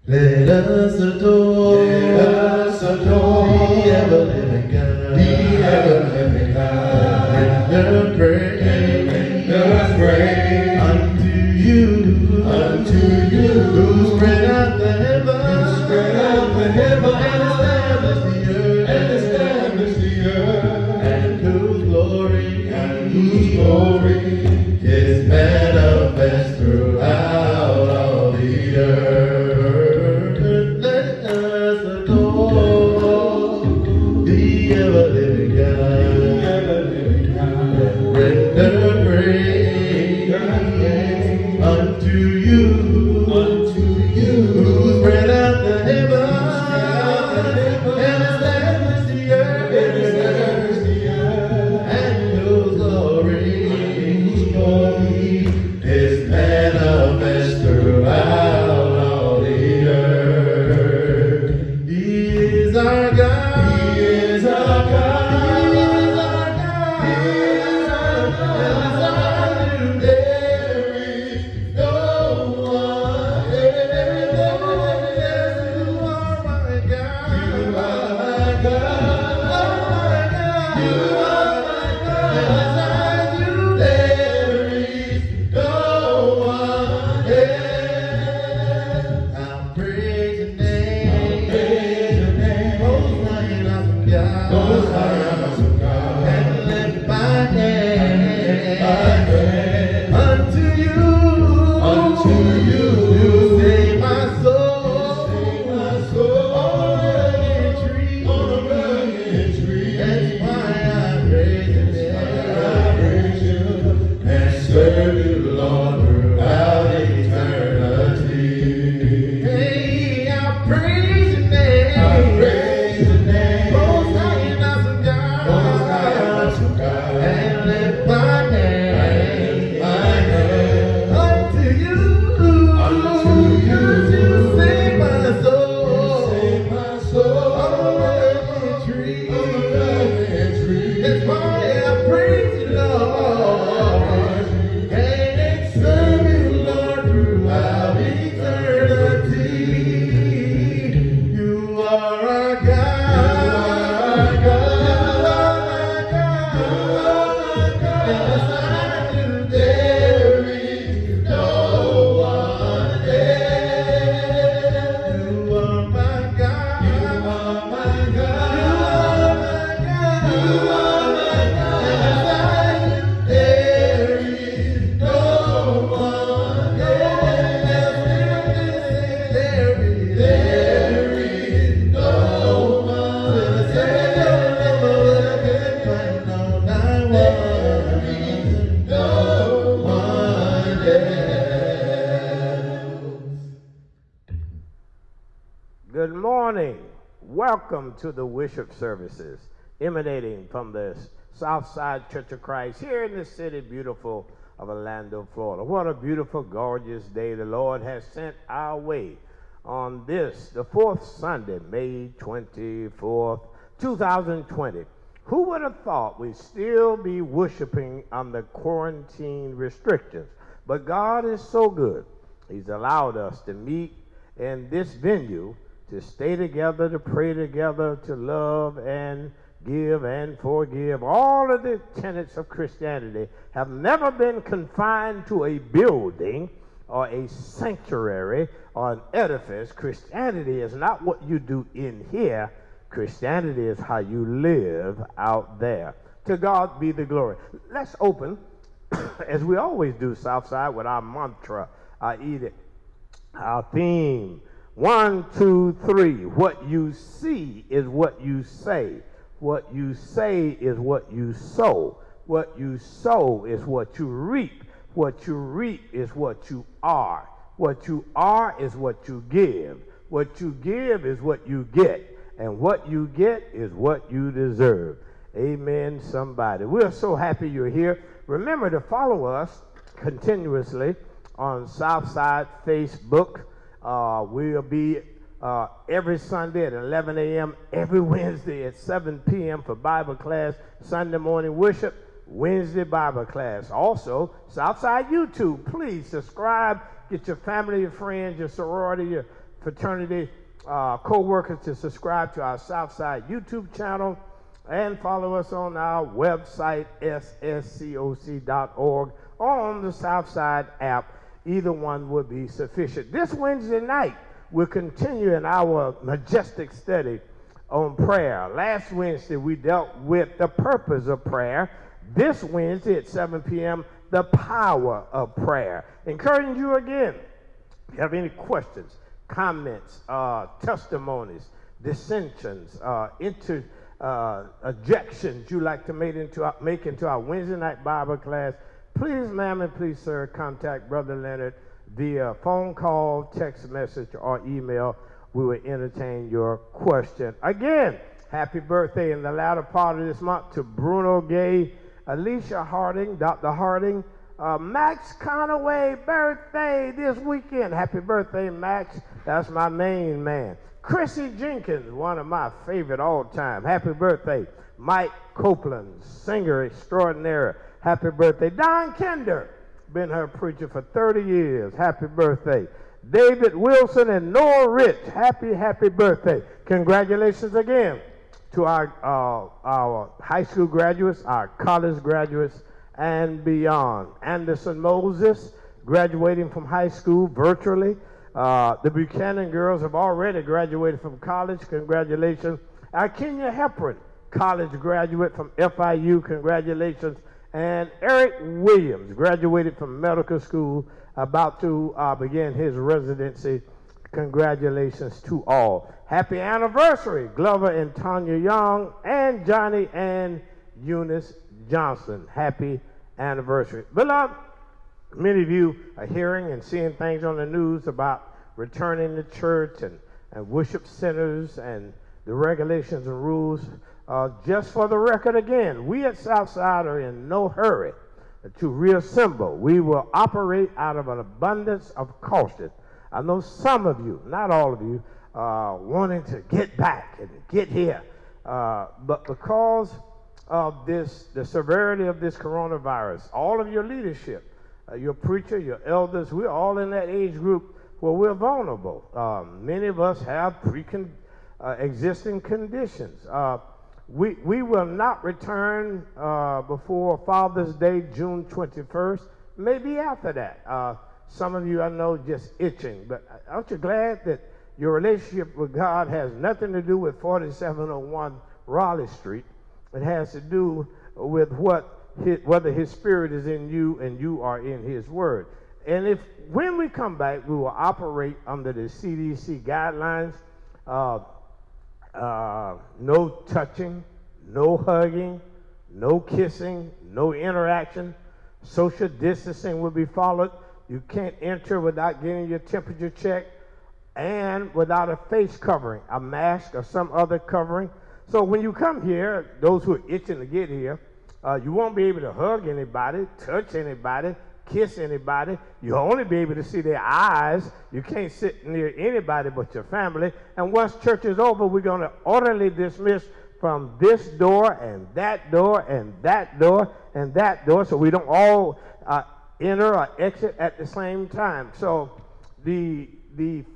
Let us adore the ever-living God, render praise unto you, who spread out the heavens, and established the earth, and whose glory is manifest throughout all the earth. Let us adore the ever-living God, render praise unto you, who spread out the heavens, and established the earth, and whose glory is manifest throughout all the earth. He is our God. He is our God. He is our God. He is our God. There is no one. Yes, you are my God. You are my God. You are my God. Beside you there is no one else. I'll praise your name. Most high and awesome God. And lift my hand unto you. You save my soul on a rugged tree. That's why I praise you and serve you, Lord, throughout eternity. Hey, I'll praise your name. Most high and awesome God. And lift my hand unto you. You save my soul on a rugged tree. That's why I praise you, Lord, and serve you, Lord, throughout eternity. You are our God. And beside you there is no one else. You are my God. You are my God. And beside you there is no one else. There is no one. Say your number when I can find no one else. Good morning. Welcome to the worship services emanating from the Southside Church of Christ here in the city beautiful of Orlando, Florida. What a beautiful, gorgeous day the Lord has sent our way on this, the fourth Sunday, May 24th, 2020. Who would have thought we'd still be worshiping under quarantine restrictions? But God is so good. He's allowed us to meet in this venue, to stay together, to pray together, to love and give and forgive. All of the tenets of Christianity have never been confined to a building or a sanctuary or an edifice. Christianity is not what you do in here. Christianity is how you live out there. To God be the glory. Let's open, as we always do, Southside, with our mantra, our edict, our theme. 1, 2, 3. What you see is what you say. What you say is what you sow. What you sow is what you reap. What you reap is what you are. What you are is what you give. What you give is what you get. And what you get is what you deserve. Amen, somebody. We're so happy you're here. Remember to follow us continuously on Southside Facebook. We'll be every Sunday at 11 a.m., every Wednesday at 7 p.m. for Bible class, Sunday morning worship, Wednesday Bible class. Also, Southside YouTube, please subscribe. Get your family, your friends, your sorority, your fraternity co-workers to subscribe to our Southside YouTube channel and follow us on our website, sscoc.org, or on the Southside app. Either one would be sufficient. This Wednesday night, we'll continue in our majestic study on prayer. Last Wednesday, we dealt with the purpose of prayer. This Wednesday at 7 p.m., the power of prayer. Encouraging you again, if you have any questions, comments, testimonies, dissensions, objections you'd like to make into our Wednesday night Bible class, please, ma'am, and please, sir, contact Brother Leonard via phone call, text message, or email. We will entertain your question. Again, happy birthday in the latter part of this month to Bruno Gay, Alicia Harding, Dr. Harding, Max Conaway, birthday this weekend. Happy birthday, Max. That's my main man. Chrissy Jenkins, one of my favorite all time. Happy birthday. Mike Copeland, singer extraordinaire. Happy birthday. Don Kinder, been her preacher for 30 years. Happy birthday. David Wilson and Noah Rich, happy birthday. Congratulations again to our high school graduates, our college graduates, and beyond. Anderson Moses, graduating from high school virtually. The Buchanan girls have already graduated from college. Congratulations. Our Kenya Hepburn, college graduate from FIU. Congratulations. And Eric Williams, graduated from medical school, about to begin his residency. Congratulations to all. Happy anniversary, Glover and Tanya Young, and Johnny and Eunice Johnson. Happy anniversary. Beloved, many of you are hearing and seeing things on the news about returning to church and worship centers and the regulations and rules. Just for the record again, we at Southside are in no hurry to reassemble. We will operate out of an abundance of caution. I know some of you, not all of you, wanting to get back and get here. But because of the severity of this coronavirus, all of your leadership, your preacher, your elders, we're all in that age group where we're vulnerable. Many of us have existing conditions. We will not return before Father's Day, June 21st, maybe after that. Some of you I know just itching, but aren't you glad that your relationship with God has nothing to do with 4701 Raleigh Street? It has to do with whether His Spirit is in you and you are in His Word. And when we come back, we will operate under the CDC guidelines. No touching, no hugging, no kissing, no interaction. Social distancing will be followed. You can't enter without getting your temperature checked and without a face covering, a mask or some other covering. So when you come here, those who are itching to get here, you won't be able to hug anybody, touch anybody, kiss anybody. You'll only be able to see their eyes. You can't sit near anybody but your family. And once church is over, we're going to orderly dismiss from this door and that door and that door and that door, so we don't all enter or exit at the same time. So the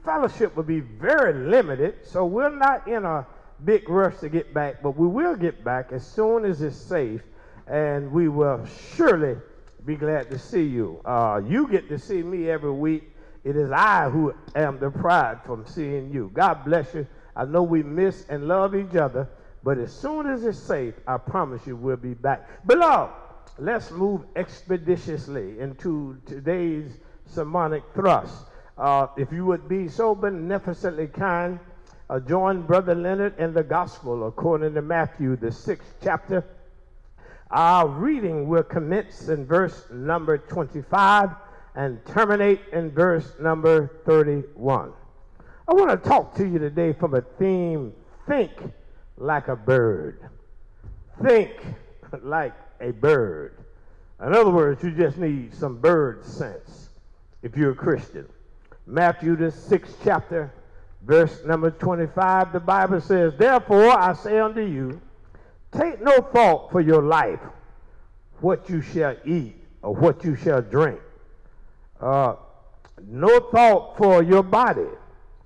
fellowship will be very limited, so we're not in a big rush to get back, but we will get back as soon as it's safe, and we will surely be glad to see you. You get to see me every week. It is I who am deprived from seeing you. God bless you. I know we miss and love each other, but as soon as it's safe, I promise you we'll be back. Beloved, let's move expeditiously into today's sermonic thrust. If you would be so beneficently kind, join Brother Leonard in the Gospel according to Matthew, the 6th chapter. Our reading will commence in verse number 25 and terminate in verse number 31. I want to talk to you today from a theme, think like a bird. Think like a bird. In other words, you just need some bird sense if you're a Christian. Matthew, the 6th chapter, verse number 25, the Bible says, "Therefore I say unto you, take no thought for your life, what you shall eat or what you shall drink. No thought for your body,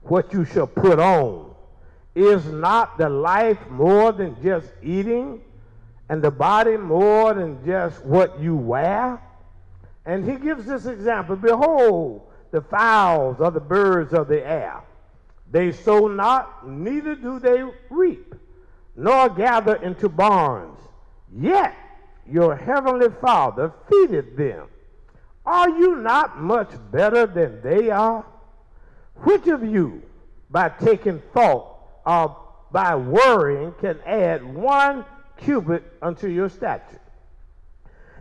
what you shall put on. Is not the life more than just eating, and the body more than just what you wear? And he gives this example. Behold, the fowls are the birds of the air. They sow not, neither do they reap, nor gather into barns. Yet your heavenly Father feedeth them. Are you not much better than they are? Which of you, by taking thought or by worrying, can add 1 cubit unto your stature?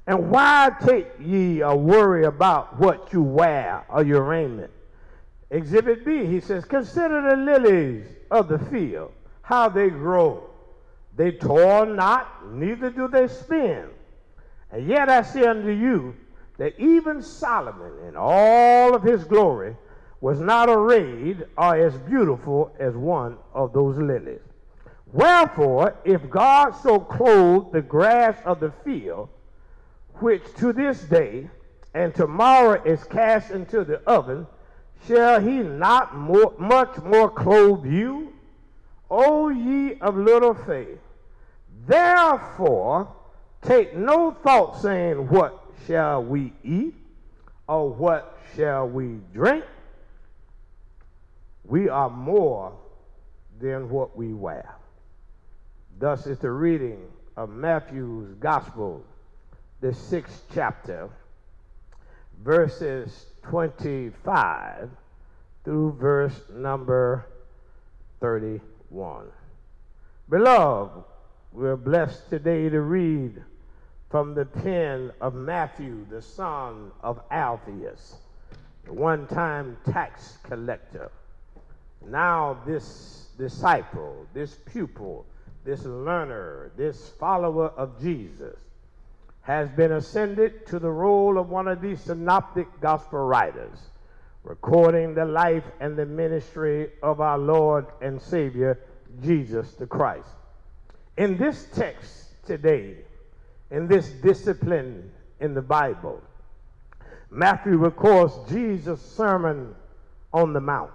And why take ye a worry about what you wear or your raiment? Exhibit B, he says, consider the lilies of the field, how they grow. They toil not, neither do they spin. And yet I say unto you, that even Solomon in all of his glory was not arrayed or as beautiful as one of those lilies. Wherefore, if God so clothe the grass of the field, which to this day and tomorrow is cast into the oven, shall he not much more clothe you, O ye of little faith? Therefore, take no thought, saying, what shall we eat, or what shall we drink? We are more than what we wear. Thus is the reading of Matthew's Gospel, the 6th chapter, verses 25 through verse number 31. Beloved, we're blessed today to read from the pen of Matthew, the son of Alphaeus, the one-time tax collector. Now this disciple, this pupil, this learner, this follower of Jesus has been ascended to the role of one of these synoptic gospel writers, recording the life and the ministry of our Lord and Savior, Jesus the Christ. In this text today, in this discipline in the Bible, Matthew records Jesus' Sermon on the Mount.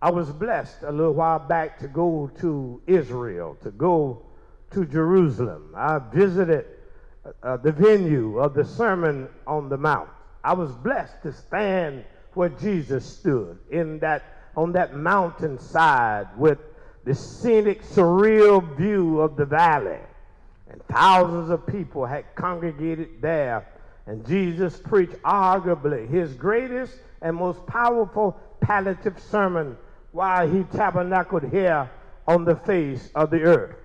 I was blessed a little while back to go to Israel, to go to Jerusalem. I visited the venue of the Sermon on the Mount. I was blessed to stand where Jesus stood on that mountainside with the scenic, surreal view of the valley. And thousands of people had congregated there. And Jesus preached arguably his greatest and most powerful palliative sermon while he tabernacled here on the face of the earth.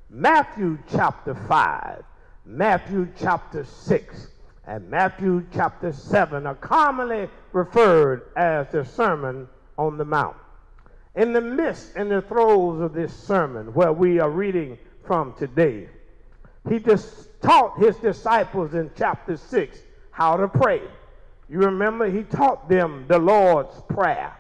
Matthew chapter 5, Matthew chapter 6, and Matthew chapter 7 are commonly referred as the Sermon on the Mount. In the midst and the throes of this sermon where we are reading from today, he just taught his disciples in chapter 6 how to pray. You remember he taught them the Lord's Prayer.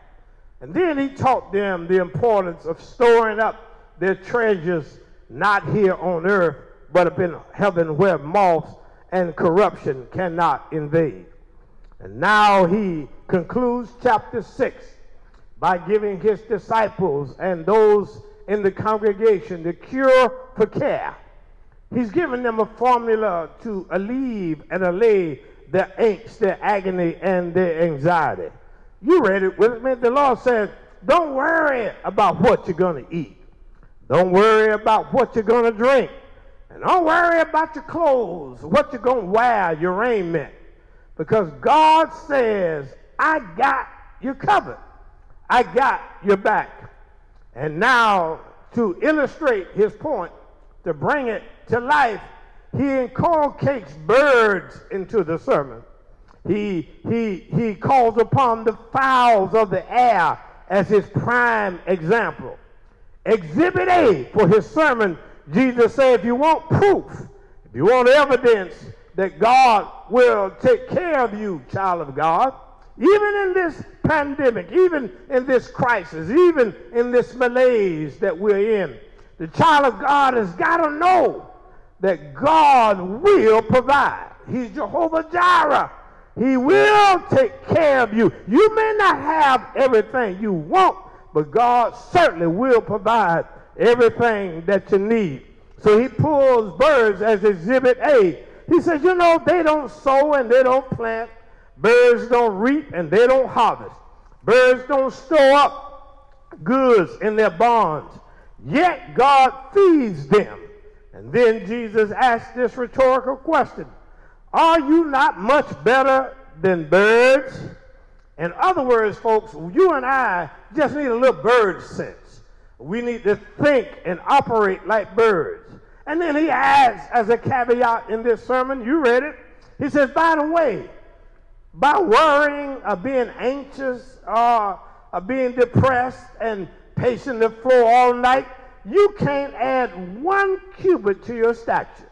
And then he taught them the importance of storing up their treasures not here on earth, but up in heaven where moths and corruption cannot invade. And now he concludes chapter 6 by giving his disciples and those in the congregation the cure for care. He's given them a formula to alleviate and allay their angst, their agony, and their anxiety. You read it with me. The Lord says, don't worry about what you're going to eat. Don't worry about what you're going to drink. And don't worry about your clothes, what you're going to wear, your raiment. Because God says, I got you covered. I got your back. And now, to illustrate his point, to bring it to life, he inculcates birds into the sermon. He calls upon the fowls of the air as his prime example. Exhibit A for his sermon, Jesus said, if you want proof, if you want evidence that God will take care of you, child of God, even in this pandemic, even in this crisis, even in this malaise that we're in, the child of God has got to know that God will provide. He's Jehovah Jireh. He will take care of you. You may not have everything you want, but God certainly will provide everything that you need. So he pulls birds as exhibit A. He says, you know, they don't sow and they don't plant. Birds don't reap and they don't harvest. Birds don't store up goods in their barns. Yet God feeds them. And then Jesus asked this rhetorical question: are you not much better than birds? In other words, folks, you and I just need a little bird sense. We need to think and operate like birds. And then he adds, as a caveat in this sermon, you read it, he says, by the way, by worrying or being anxious or being depressed and pacing the floor all night, you can't add 1 cubit to your stature.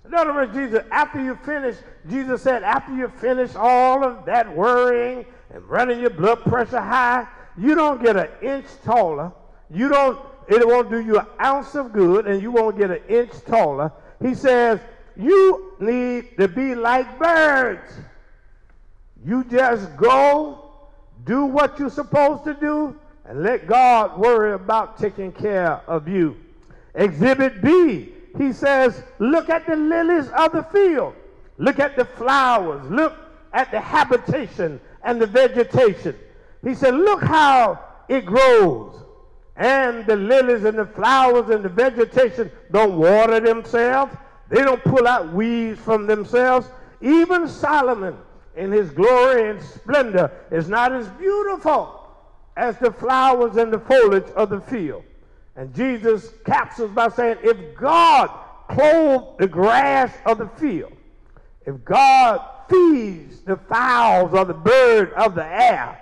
In other words, Jesus said, after you finish all of that worrying and running your blood pressure high, you don't get an inch taller. It won't do you an ounce of good, and you won't get an inch taller. He says, you need to be like birds. You just go, do what you're supposed to do, and let God worry about taking care of you. Exhibit B, he says, look at the lilies of the field. Look at the flowers. Look at the habitation and the vegetation. He said, look how it grows. And the lilies and the flowers and the vegetation don't water themselves. They don't pull out weeds from themselves. Even Solomon in his glory and splendor is not as beautiful as the flowers and the foliage of the field. And Jesus caps us by saying, if God clothed the grass of the field, if God feeds the fowls or the bird of the air,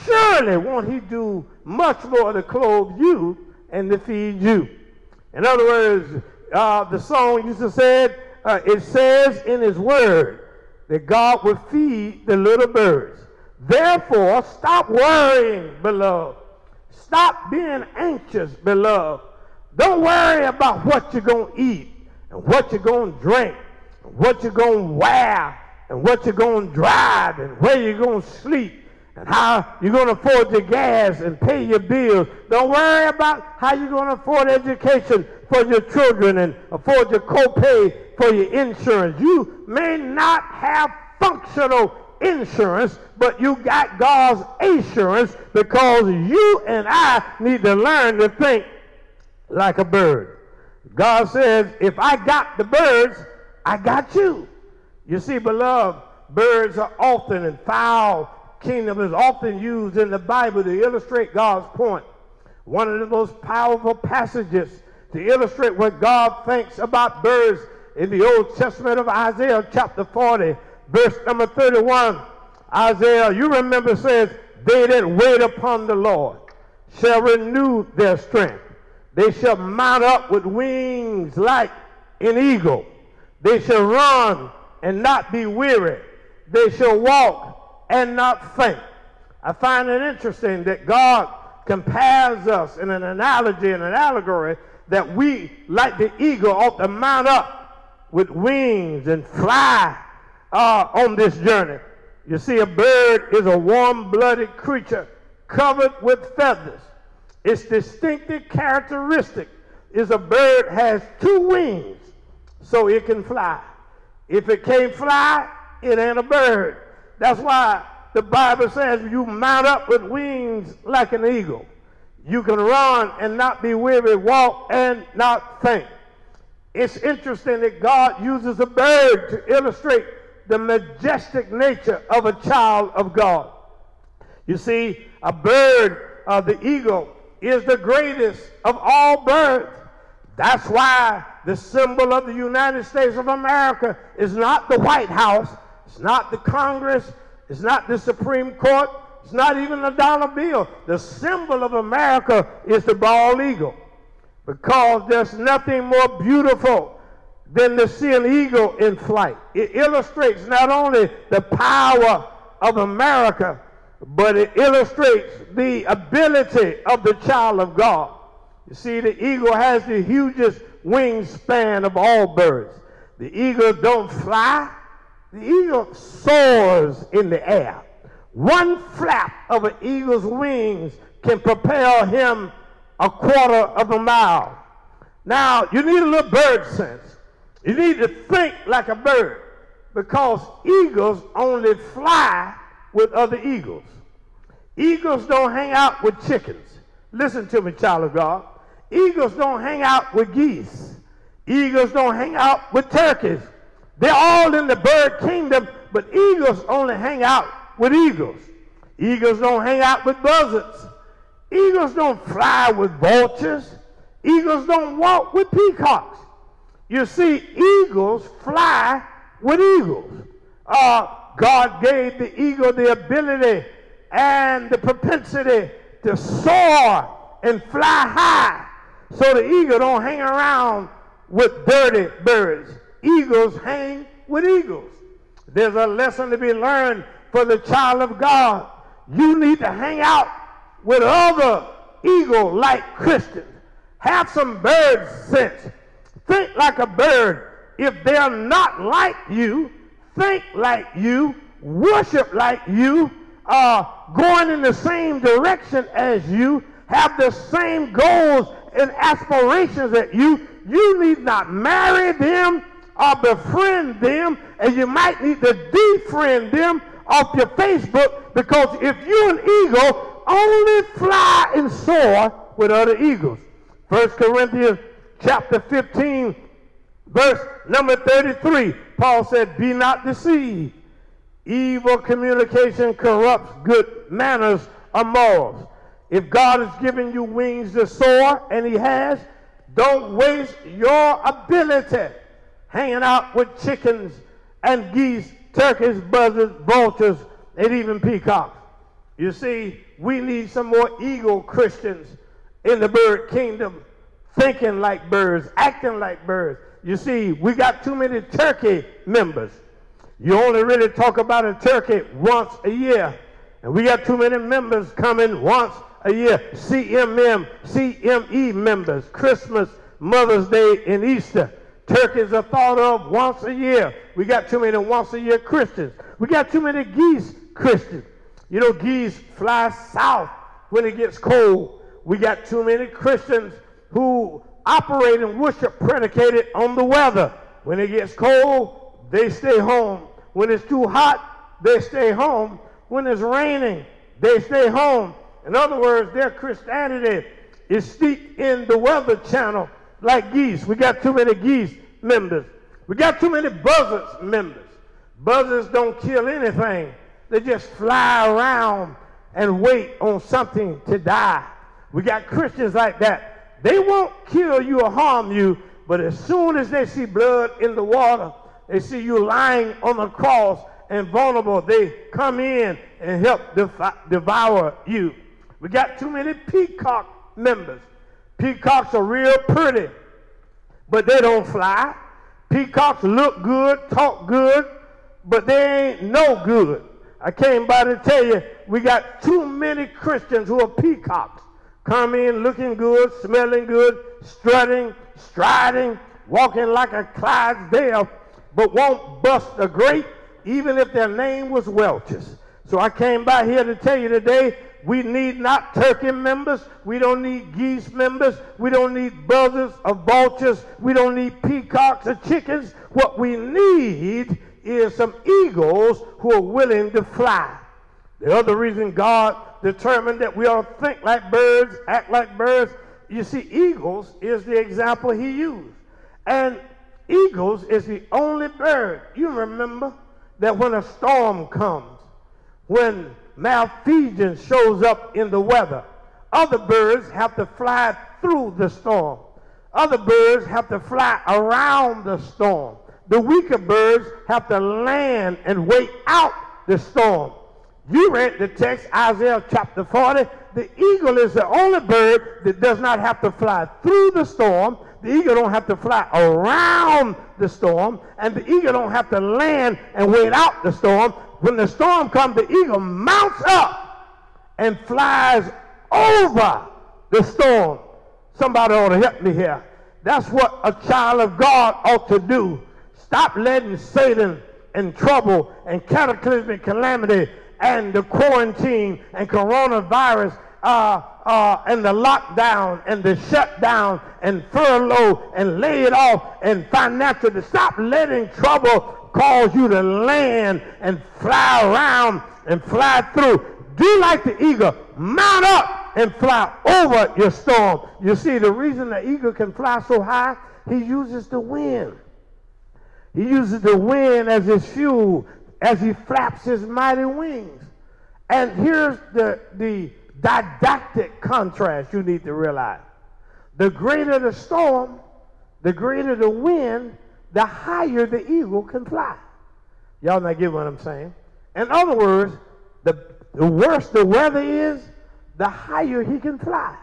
surely won't he do much more to clothe you and to feed you. In other words, the song used to say, it says in his word that God would feed the little birds. Therefore, stop worrying, beloved. Stop being anxious, beloved. Don't worry about what you're going to eat and what you're going to drink and what you're going to wear and what you're going to drive and where you're going to sleep and how you're going to afford your gas and pay your bills. Don't worry about how you're going to afford education for your children and afford your copay for your insurance. You may not have functional insurance, but you got God's assurance, because you and I need to learn to think like a bird. God says, if I got the birds, I got you. You see, beloved, birds are often, and fowl kingdom is often used in the Bible to illustrate God's point. One of the most powerful passages to illustrate what God thinks about birds in the Old Testament of Isaiah chapter 40, verse number 31. Isaiah, you remember, says, they that wait upon the Lord shall renew their strength. They shall mount up with wings like an eagle. They shall run and not be weary. They shall walk and not faint. I find it interesting that God compares us in an analogy and an allegory that we, like the eagle, ought to mount up with wings and fly on this journey. You see, a bird is a warm-blooded creature covered with feathers. Its distinctive characteristic is a bird has 2 wings so it can fly. If it can't fly, it ain't a bird. That's why the Bible says you mount up with wings like an eagle. You can run and not be weary, walk and not faint. It's interesting that God uses a bird to illustrate the majestic nature of a child of God. You see, a bird, the eagle, is the greatest of all birds. That's why the symbol of the United States of America is not the White House, it's not the Congress, it's not the Supreme Court, it's not even the dollar bill. The symbol of America is the bald eagle, because there's nothing more beautiful than to see an eagle in flight. It illustrates not only the power of America, but it illustrates the ability of the child of God. You see, the eagle has the hugest wingspan of all birds. The eagle don't fly. The eagle soars in the air. One flap of an eagle's wings can propel him a quarter of a mile. Now, you need a little bird sense. You need to think like a bird, because eagles only fly with other eagles. Eagles don't hang out with chickens. Listen to me, child of God. Eagles don't hang out with geese. Eagles don't hang out with turkeys. They're all in the bird kingdom, but eagles only hang out with eagles. Eagles don't hang out with buzzards. Eagles don't fly with vultures. Eagles don't walk with peacocks. You see, eagles fly with eagles. God gave the eagle the ability and the propensity to soar and fly high. So the eagle don't hang around with dirty birds. Eagles hang with eagles. There's a lesson to be learned for the child of God. You need to hang out with other eagle-like Christians. Have some bird sense. Think like a bird. If they're not like you, think like you, worship like you, going in the same direction as you, have the same goals and aspirations as you, you need not marry them or befriend them, and you might need to defriend them off your Facebook, because if you're an eagle, only fly and soar with other eagles. 1 Corinthians chapter 15, verse number 33, Paul said, be not deceived. Evil communication corrupts good manners or morals. If God has given you wings to soar, and he has, don't waste your ability hanging out with chickens and geese, turkeys, buzzards, vultures, and even peacocks. You see, we need some more eagle Christians in the bird kingdom, thinking like birds, acting like birds. You see, we got too many turkey members. You only really talk about a turkey once a year. And we got too many members coming once a year. CME members, Christmas, Mother's Day, and Easter. Turkeys are thought of once a year. We got too many once-a-year Christians. We got too many geese Christians. You know, geese fly south when it gets cold. We got too many Christians who operate and worship predicated on the weather. When it gets cold, they stay home. When it's too hot, they stay home. When it's raining, they stay home. In other words, their Christianity is steeped in the weather channel like geese. We got too many geese members. We got too many buzzards members. Buzzards don't kill anything. They just fly around and wait on something to die. We got Christians like that. They won't kill you or harm you, but as soon as they see blood in the water, they see you lying on the cross and vulnerable, they come in and help devour you. We got too many peacock members. Peacocks are real pretty, but they don't fly. Peacocks look good, talk good, but they ain't no good. I came by to tell you, we got too many Christians who are peacocks. Come in looking good, smelling good, strutting, striding, walking like a Clydesdale, but won't bust a grape even if their name was Welch's. So I came by here to tell you today, we need not turkey members. We don't need geese members. We don't need buzzards or vultures. We don't need peacocks or chickens. What we need is some eagles who are willing to fly. The other reason God determined that we ought to think like birds, act like birds, you see, eagles is the example he used. And eagles is the only bird. You remember that when a storm comes, when malfeasance shows up in the weather, other birds have to fly through the storm. Other birds have to fly around the storm. The weaker birds have to land and wait out the storm. You read the text, Isaiah chapter 40. The eagle is the only bird that does not have to fly through the storm. The eagle don't have to fly around the storm, and the eagle don't have to land and wait out the storm. When the storm comes, the eagle mounts up and flies over the storm. Somebody ought to help me here. That's what a child of God ought to do. Stop letting Satan and trouble and cataclysmic calamity and the quarantine and coronavirus and the lockdown and the shutdown and furlough and lay it off and financial. To stop letting trouble cause you to land and fly around and fly through. Do like the eagle, mount up and fly over your storm. You see, the reason the eagle can fly so high, he uses the wind. He uses the wind as his fuel as he flaps his mighty wings. And here's the didactic contrast you need to realize. The greater the storm, the greater the wind, the higher the eagle can fly. Y'all not get what I'm saying? In other words, the worse the weather is, the higher he can fly.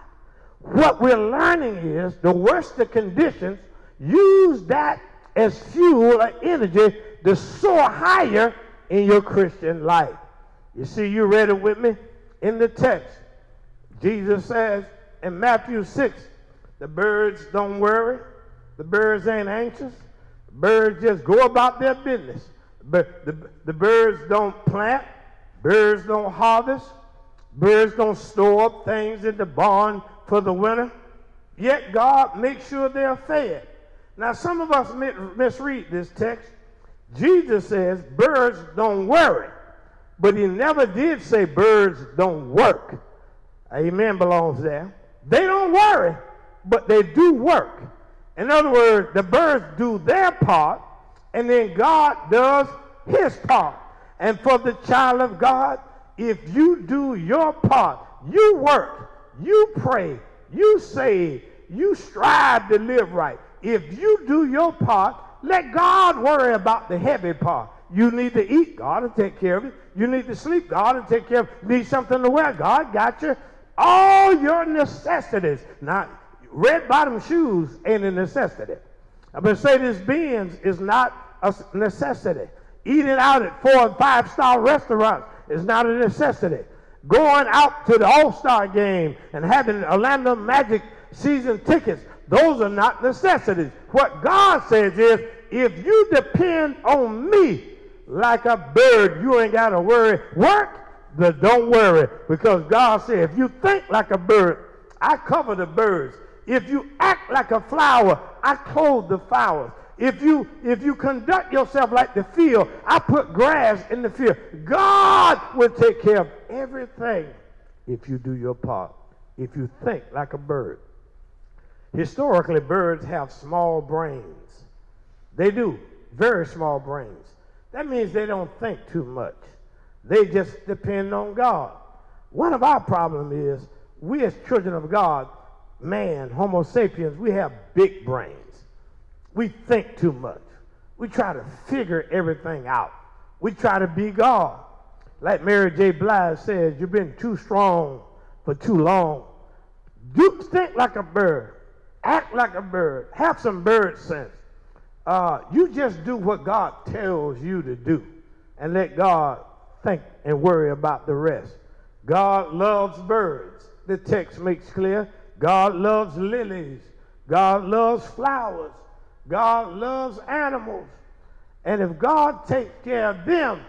What we're learning is the worse the conditions, use that as fuel or energy to soar higher in your Christian life. You see, you read it with me in the text. Jesus says in Matthew 6, the birds don't worry, the birds ain't anxious, the birds just go about their business. But the birds don't plant, birds don't harvest, birds don't store up things in the barn for the winter, yet God makes sure they're fed. Now, some of us misread this text. Jesus says birds don't worry, but he never did say birds don't work. Amen belongs there. They don't worry, but they do work. In other words, the birds do their part, and then God does his part. And for the child of God, if you do your part, you work, you pray, you save, you strive to live right. If you do your part, let God worry about the heavy part. You need to eat, God will take care of it. You need to sleep, God will take care of it. You need something to wear, God got you. All your necessities. Now, red bottom shoes ain't a necessity. I'm going to say this Benz is not a necessity. Eating out at 4- and 5-star restaurants is not a necessity. Going out to the All-Star game and having Orlando Magic season tickets, those are not necessities. What God says is, if you depend on me like a bird, you ain't got to worry. Work, but don't worry, because God said, if you think like a bird, I cover the birds. If you act like a flower, I clothe the flowers. If you conduct yourself like the field, I put grass in the field. God will take care of everything if you do your part, if you think like a bird. Historically, birds have small brains. They do, very small brains. That means they don't think too much. They just depend on God. One of our problems is, we as children of God, man, Homo sapiens, we have big brains. We think too much. We try to figure everything out. We try to be God. Like Mary J. Blige says, you've been too strong for too long. Do think like a bird. Act like a bird. Have some bird sense. You just do what God tells you to do and let God think and worry about the rest. God loves birds. The text makes clear. God loves lilies. God loves flowers. God loves animals. And if God takes care of them,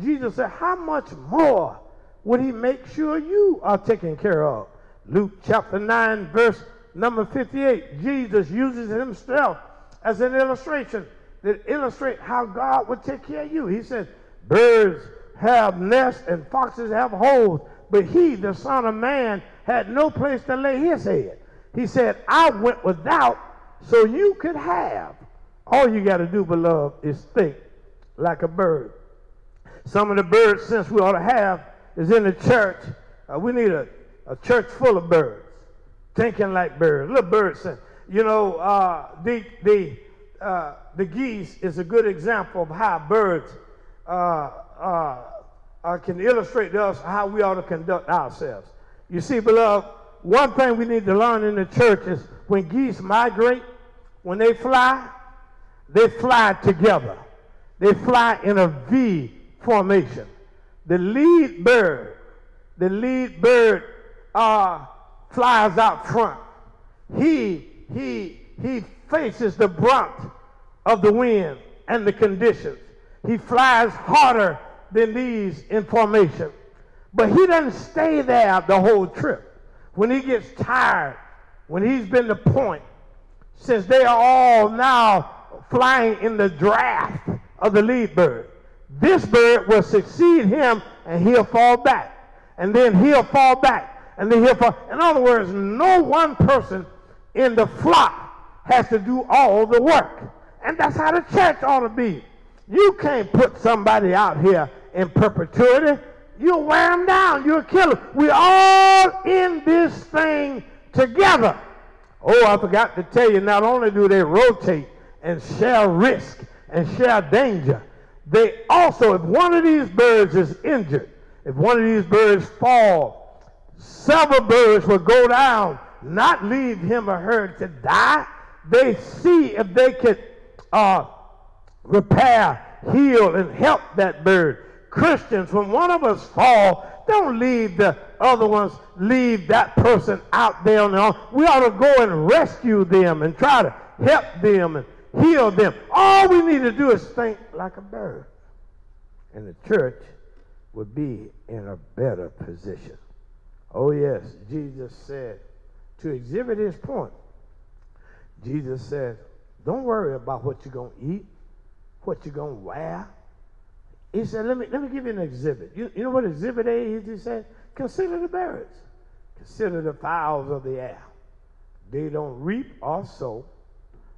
Jesus said, how much more would he make sure you are taken care of? Luke chapter 9, verse number 58. Jesus uses himself as an illustration that illustrates how God would take care of you. He says, birds have nests and foxes have holes, but he, the Son of Man, had no place to lay his head. He said, I went without so you could have. All you got to do, beloved, is think like a bird. Some of the bird sense we ought to have is in the church. We need a church full of birds, thinking like birds, little bird sense. You know, the geese is a good example of how birds can illustrate to us how we ought to conduct ourselves. You see, beloved, one thing we need to learn in the church is when geese migrate, when they fly together. They fly in a V formation. The lead bird flies out front. He faces the brunt of the wind and the conditions. He flies harder than these in formation. But he doesn't stay there the whole trip. When he gets tired, when he's been to point, since they are all now flying in the draft of the lead bird, this bird will succeed him and he'll fall back. And then he'll fall back. And then he'll fall. In other words, no one person in the flock has to do all the work. And that's how the church ought to be. You can't put somebody out here in perpetuity. You'll wear them down. You'll kill them. We're all in this thing together. Oh, I forgot to tell you, not only do they rotate and share risk and share danger, they also, if one of these birds is injured, if one of these birds fall, several birds will go down, not leave him or her to die. They see if they could repair, heal, and help that bird. Christians, when one of us fall, don't leave the other ones, leave that person out there on their own. We ought to go and rescue them and try to help them and heal them. All we need to do is think like a bird. And the church would be in a better position. Oh yes, Jesus said, to exhibit his point, Jesus said, don't worry about what you're going to eat, what you're going to wear. He said, let me give you an exhibit. You know what exhibit A is? He said, consider the birds. Consider the fowls of the air. They don't reap or sow.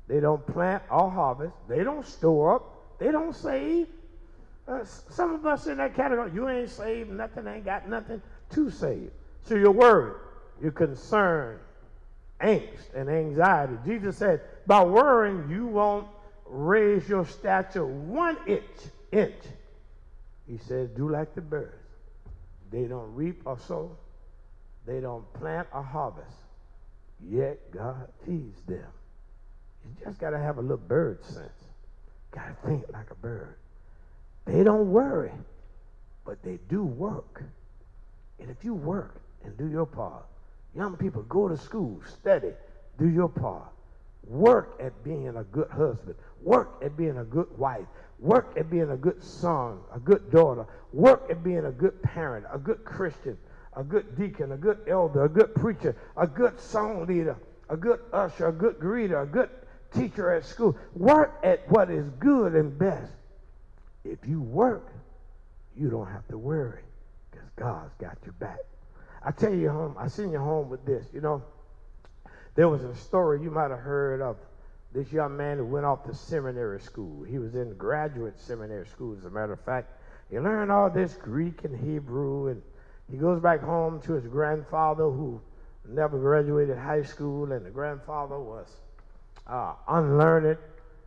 They don't plant or harvest. They don't store up. They don't save. Some of us in that category, you ain't saved nothing, ain't got nothing to save. So you're worried, you're concerned, angst, and anxiety. Jesus said, by worrying, you won't raise your stature 1 inch. He says, do like the birds. They don't reap or sow. They don't plant or harvest. Yet God feeds them. You just got to have a little bird sense. Got to think like a bird. They don't worry, but they do work. And if you work and do your part, young people, go to school, study, do your part. Work at being a good husband. Work at being a good wife. Work at being a good son, a good daughter. Work at being a good parent, a good Christian, a good deacon, a good elder, a good preacher, a good song leader, a good usher, a good greeter, a good teacher at school. Work at what is good and best. If you work, you don't have to worry because God's got your back. I tell you, I send you home with this. You know, there was a story you might have heard of this young man who went off to seminary school. He was in graduate seminary school, as a matter of fact. He learned all this Greek and Hebrew, and he goes back home to his grandfather who never graduated high school, and the grandfather was unlearned.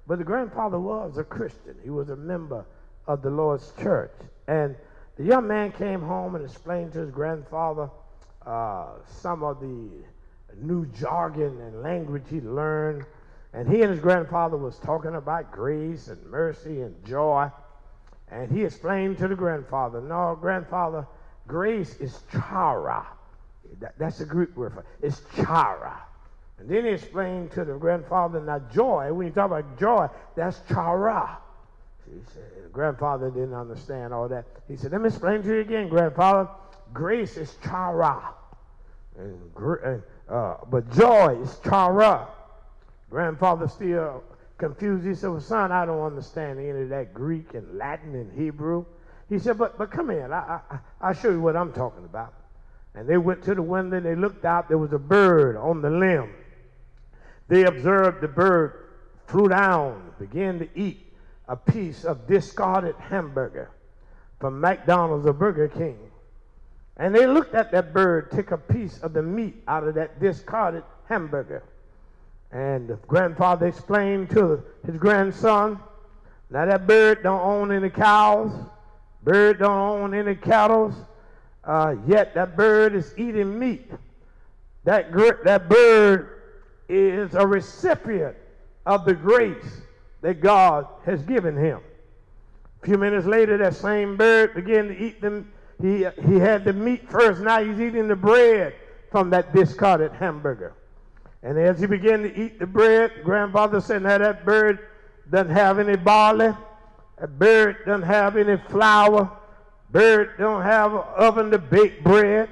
But the grandfather was a Christian. He was a member of the Lord's church. And the young man came home and explained to his grandfather some of the new jargon and language he learned. And he and his grandfather was talking about grace and mercy and joy. And he explained to the grandfather, no, grandfather, grace is chara. That's the Greek word for it. It's chara. And then he explained to the grandfather, now joy, when you talk about joy, that's chara. He said, the grandfather didn't understand all that. He said, let me explain to you again, grandfather. Grace is chara. But joy is chara. Grandfather still confused. He said, well, son, I don't understand any of that Greek and Latin and Hebrew. He said, but come in. I'll show you what I'm talking about. And they went to the window. They looked out. There was a bird on the limb. They observed the bird flew down, began to eat a piece of discarded hamburger from McDonald's or Burger King. And they looked at that bird take a piece of the meat out of that discarded hamburger. And the grandfather explained to his grandson, now that bird don't own any cows, bird don't own any cattle, yet that bird is eating meat. That bird is a recipient of the grace that God has given him. A few minutes later, that same bird began to eat them. He had the meat first. Now he's eating the bread from that discarded hamburger. And as he began to eat the bread, grandfather said, now that bird doesn't have any barley. That bird doesn't have any flour. Bird don't have an oven to bake bread.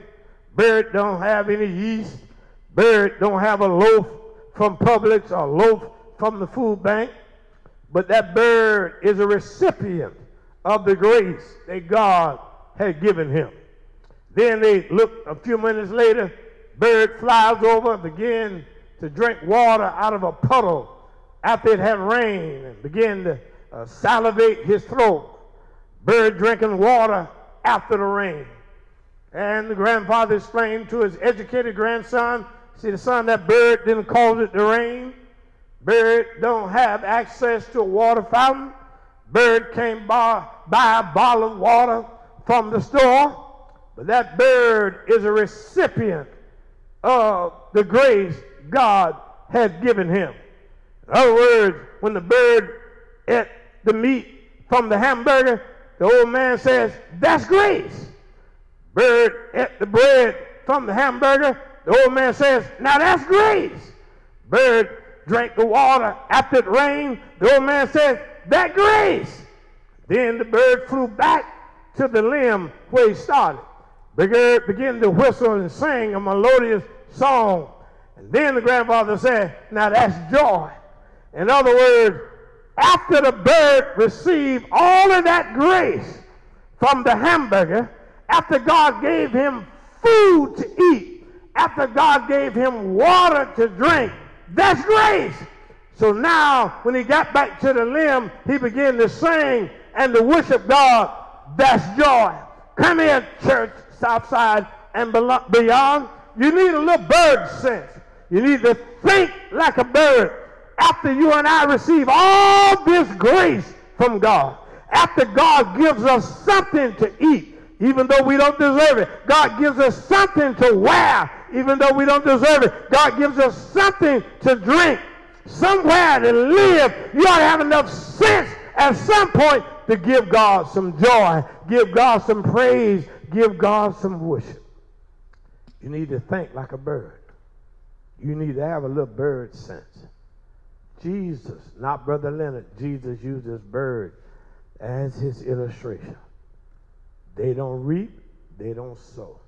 Bird don't have any yeast. Bird don't have a loaf from Publix or loaf from the food bank. But that bird is a recipient of the grace that God had given him. Then they look a few minutes later, bird flies over, begin to drink water out of a puddle after it had rained, and begin to salivate his throat. Bird drinking water after the rain. And the grandfather explained to his educated grandson, see, the son, that bird didn't cause it to rain. Bird don't have access to a water fountain. Bird can't buy a bottle of water from the store. But that bird is a recipient of the grace God had given him. In other words, when the bird ate the meat from the hamburger, the old man says, that's grace. Bird ate the bread from the hamburger, the old man says, now that's grace. Bird drank the water after it rained, the old man says, that's grace. Then the bird flew back to the limb where he started. The bird began to whistle and sing a melodious song. And then the grandfather said, now that's joy. In other words, after the bird received all of that grace from the hamburger, after God gave him food to eat, after God gave him water to drink, that's grace. So now, when he got back to the limb, he began to sing and to worship God. That's joy. Come here, church, Southside and beyond. You need a little bird sense. You need to think like a bird. After you and I receive all this grace from God, after God gives us something to eat, even though we don't deserve it, God gives us something to wear, even though we don't deserve it, God gives us something to drink, somewhere to live, you ought to have enough sense at some point to give God some joy, give God some praise, give God some worship. You need to think like a bird. You need to have a little bird sense. Jesus, not Brother Leonard, Jesus used this bird as his illustration. They don't reap, they don't sow.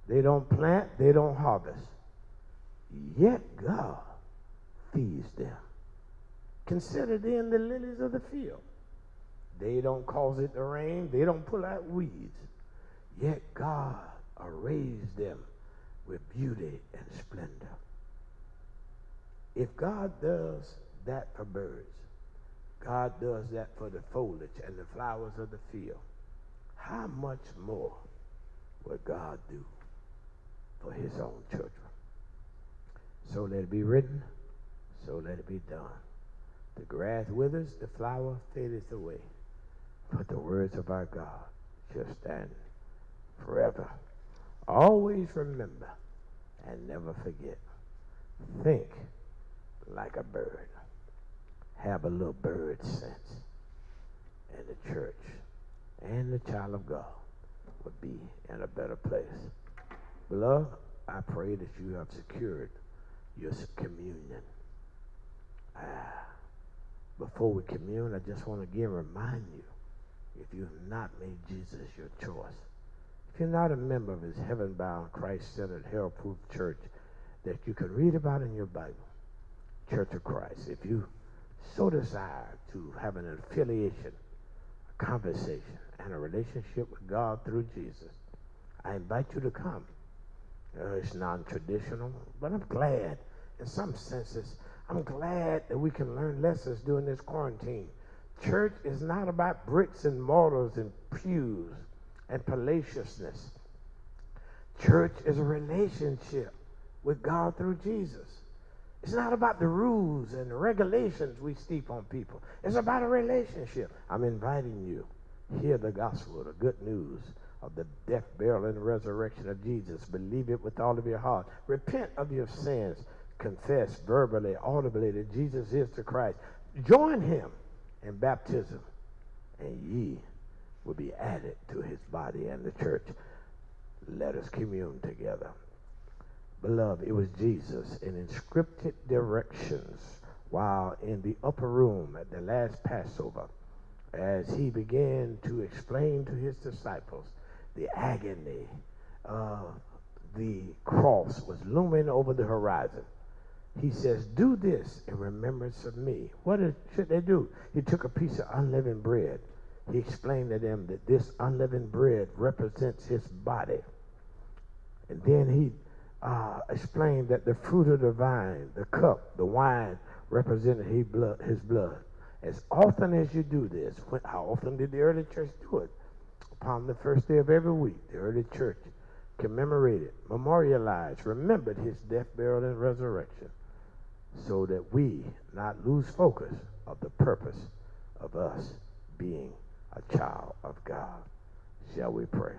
They don't plant, they don't harvest. Yet God feeds them. Consider then the lilies of the field. They don't cause it to rain, they don't pull out weeds. Yet God arrays them with beauty and splendor. If God does that for birds, God does that for the foliage and the flowers of the field, how much more will God do for his own children? So let it be written, so let it be done. The grass withers, the flower fadeth away, but the words of our God shall stand forever. Always remember and never forget. Think like a bird. Have a little bird sense. And the church and the child of God would be in a better place. Beloved, I pray that you have secured your communion. Before we commune, I just want to again remind you, if you have not made Jesus your choice, if you're not a member of his heaven-bound, Christ-centered, hell-proof church that you can read about in your Bible, Church of Christ, if you so desire to have an affiliation, a conversation, and a relationship with God through Jesus, I invite you to come. It's non-traditional, but I'm glad, in some senses, I'm glad that we can learn lessons during this quarantine. Church is not about bricks and mortars and pews and palaciousness. Church is a relationship with God through Jesus. It's not about the rules and the regulations we steep on people. It's about a relationship. I'm inviting you. Hear the gospel, the good news of the death, burial, and resurrection of Jesus. Believe it with all of your heart. Repent of your sins. Confess verbally, audibly that Jesus is the Christ. Join him in baptism, and ye will be added to his body and the church. Let us commune together. Beloved, it was Jesus in inscripted directions while in the upper room at the last Passover as he began to explain to his disciples the agony of the cross was looming over the horizon. He says, do this in remembrance of me. Should they do? He took a piece of unleavened bread. He explained to them that this unleavened bread represents his body. And then he explained that the fruit of the vine, the cup, the wine, represented his blood. As often as you do this, how often did the early church do it? Upon the first day of every week, the early church commemorated, memorialized, remembered his death, burial, and resurrection, so that we not lose focus of the purpose of us being a child of God. Shall we pray?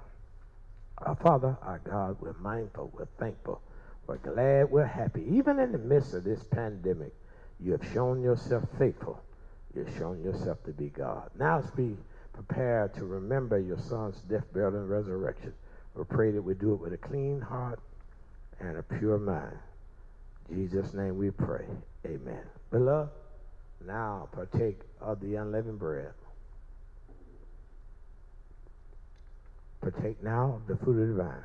Our Father, our God, we're mindful, we're thankful, we're glad, we're happy. Even in the midst of this pandemic, you have shown yourself faithful. You've shown yourself to be God. Now as we prepare to remember your Son's death, burial, and resurrection, we pray that we do it with a clean heart and a pure mind. In Jesus' name we pray. Amen. Beloved, now partake of the unleavened bread. Partake now of the fruit of the vine.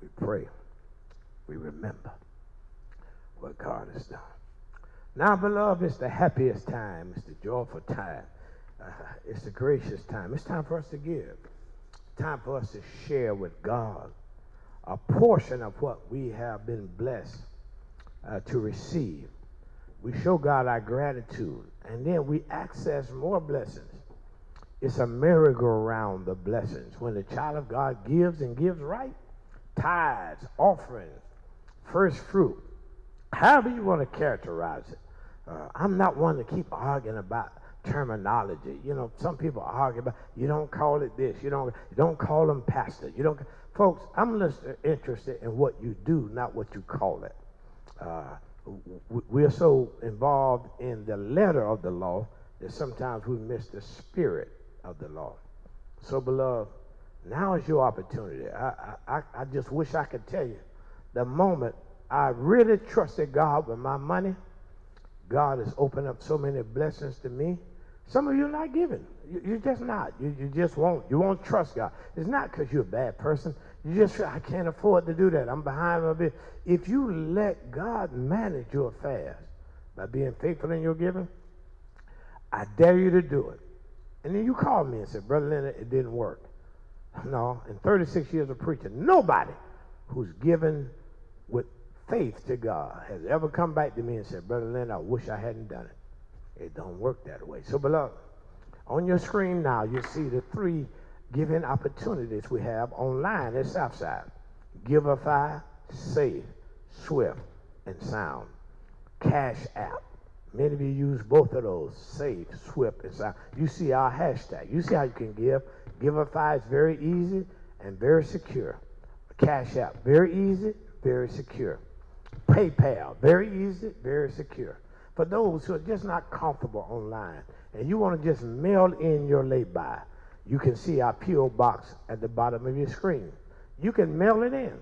We pray. We remember what God has done. Now, beloved, it's the happiest time. It's the joyful time. It's the gracious time. It's time for us to give. It's time for us to share with God a portion of what we have been blessed to receive. We show God our gratitude, and then we access more blessings. It's a merry-go-round of blessings. When the child of God gives and gives right, tithes, offerings, first fruit, however you want to characterize it. I'm not one to keep arguing about terminology. You know, some people argue about, you don't call it this, you don't call them pastor. Folks, I'm just interested in what you do, not what you call it. We're so involved in the letter of the law that sometimes we miss the spirit of the law. So, beloved, now is your opportunity. I just wish I could tell you the moment I really trusted God with my money, God has opened up so many blessings to me. Some of you are not giving. You're just not. You just won't. You won't trust God. It's not because you're a bad person. You just feel, I can't afford to do that. I'm behind a bit. If you let God manage your affairs by being faithful in your giving, I dare you to do it. And then you call me and say, Brother Leonard, it didn't work. No, in 36 years of preaching, nobody who's given with faith to God has ever come back to me and said, Brother Leonard, I wish I hadn't done it. It don't work that way. So, beloved, on your screen now, you see the 3 giving opportunities we have online at Southside. Giverify, Safe, Swift, and Sound. Cash App. Many of you use both of those, Safe, Swift, and Sound. You see our hashtag. You see how you can give. Giverify is very easy and very secure. Cash App, very easy, very secure. PayPal, very easy, very secure. For those who are just not comfortable online and you want to just mail in your lay-by, you can see our P.O. box at the bottom of your screen. You can mail it in.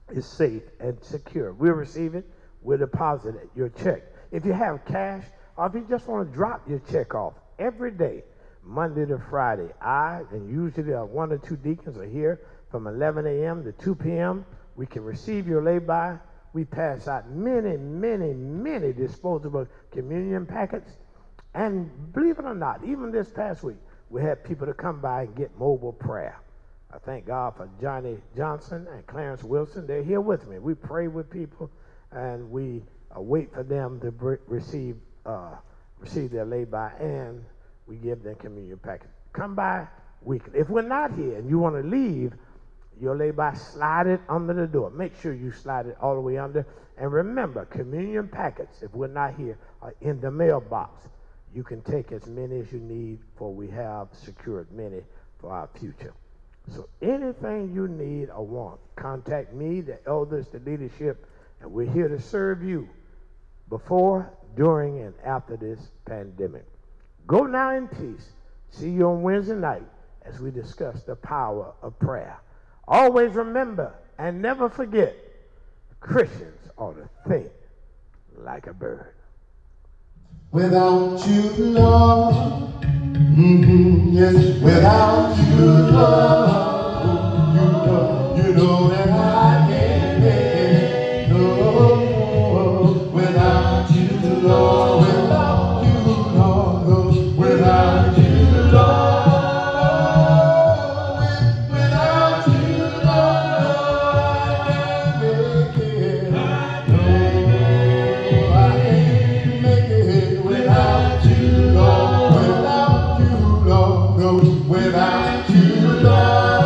It's safe and secure. We'll receive it. We'll deposit it, your check. If you have cash, or if you just want to drop your check off every day, Monday to Friday, I and usually 1 or 2 deacons are here from 11 a.m. to 2 p.m. We can receive your lay-by. We pass out many, many, many disposable communion packets. And believe it or not, even this past week, we had people to come by and get mobile prayer. I thank God for Johnny Johnson and Clarence Wilson. They're here with me. We pray with people, and we wait for them to receive their lay-by, and we give them communion packets. Come by weekly. If we're not here and you want to leave your lay-by, slide it under the door. Make sure you slide it all the way under. And remember, communion packets, if we're not here, are in the mailbox. You can take as many as you need, for we have secured many for our future. So anything you need or want, contact me, the elders, the leadership, and we're here to serve you before, during, and after this pandemic. Go now in peace. See you on Wednesday night as we discuss the power of prayer. Always remember and never forget, Christians ought to think like a bird. Without you, Lord, yes, without you, Lord, you know that I can't make it. No, without you, Lord, without you, Lord, without you, Lord, without you, Lord, I can't make it. No, I can't make it without you, Lord, without you, Lord, no, without you, Lord.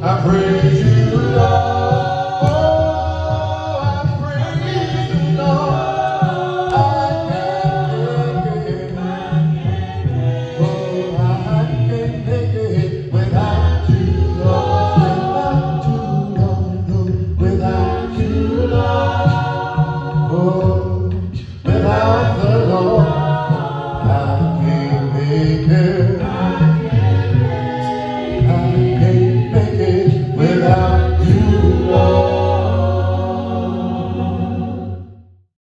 I praise you,